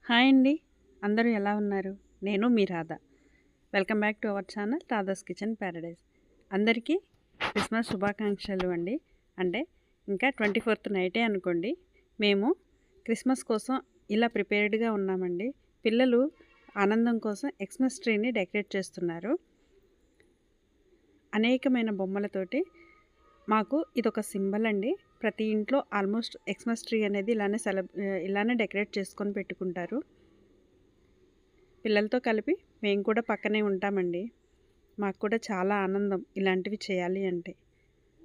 Hi అండి. అందరూ ఎలా ఉన్నారు? నేను మీ Radha. Welcome back to our channel Radha's kitchen paradise. అందరికీ క్రిస్మస్ శుభాకాంక్షలు అండి. అంటే ఇంకా 24th నైటే అనుకోండి. మేము క్రిస్మస్ కోసం ఇలా ప్రిపేర్డ్గా ఉన్నామండి. పిల్లలు ఆనందం కోసం ఎక్స్‌మస్ ట్రీని డెకరేట్ చేస్తున్నారు. అనేకమైన బొమ్మలతోటి మాకు ఇదొక సింబల్ అండి. ప్రతి ఇంట్లో ఆల్మోస్ట్ ఎక్స్‌మస్ ట్రీ అనేది ఇలానే డెకరేట్ చేసుకొని పెట్టుకుంటారు. పిల్లలతో కలిపి మేము కూడా పక్కనే ఉంటామండి. మాకు కూడా చాలా ఆనందం ఇలాంటివి చేయాలి అంటే.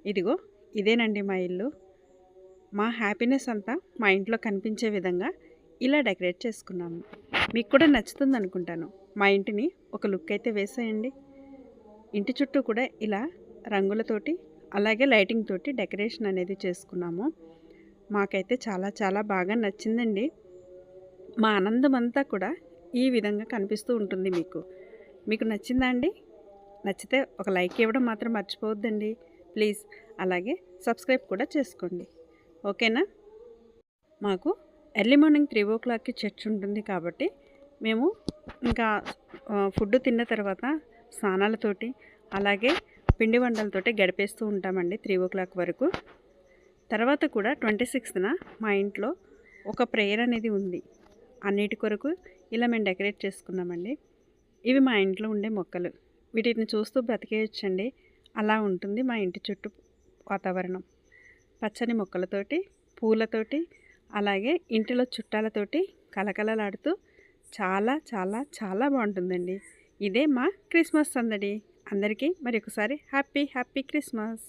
ఇదిగో ఇదేనండి మా ఇల్లు. మా హ్యాపీనెస్ అంతా మా ఇంట్లో కనిపించే విధంగా ఇలా డెకరేట్ చేసుకున్నాము. మీకు కూడా నచ్చుతుంది అనుకుంటాను. మా ఇంటిని ఒక లుక్ అయితే వేసేయండి. ఇంటి చుట్టూ కూడా ఇలా రంగులతోటి అలాగే లైటింగ్ తోటి డెకరేషన్ అనేది చేసుకున్నాము. మాకైతే చాలా చాలా బాగా నచ్చిందండి. మా ఆనందం అంతా కూడా ఈ విధంగా కనిపిస్తూ ఉంటుంది మీకు. మీకు నచ్చిందా అండి? నచ్చితే ఒక లైక్ ఇవ్వడం మాత్రం మర్చిపోవద్దండి ప్లీజ్. అలాగే సబ్స్క్రైబ్ కూడా చేసుకోండి. ఓకేనా? మాకు ఎర్లీ మార్నింగ్ 3 o'clockకి చర్చ్ ఉంటుంది కాబట్టి మేము ఇంకా ఫుడ్ తిన్న తర్వాత స్నానాలతోటి అలాగే పిండి వంటలతోటి గడిపేస్తూ ఉంటామండి 3 o'clock వరకు. తర్వాత కూడా 26న మా ఇంట్లో ఒక ప్రేయర్ అనేది ఉంది. అన్నిటి కొరకు ఇలా మేము డెకరేట్ చేసుకున్నామండి. ఇవి మా ఇంట్లో ఉండే మొక్కలు. వీటిని చూస్తూ బ్రతికేయచ్చండి. అలా ఉంటుంది మా ఇంటి చుట్టూ వాతావరణం. పచ్చని మొక్కలతోటి, పూలతోటి, అలాగే ఇంటిలో చుట్టాలతోటి కలకలలాడుతూ చాలా చాలా చాలా బాగుంటుందండి. ఇదే మా క్రిస్మస్ సందడి. అందరికీ మరి ఒకసారి హ్యాపీ క్రిస్మస్.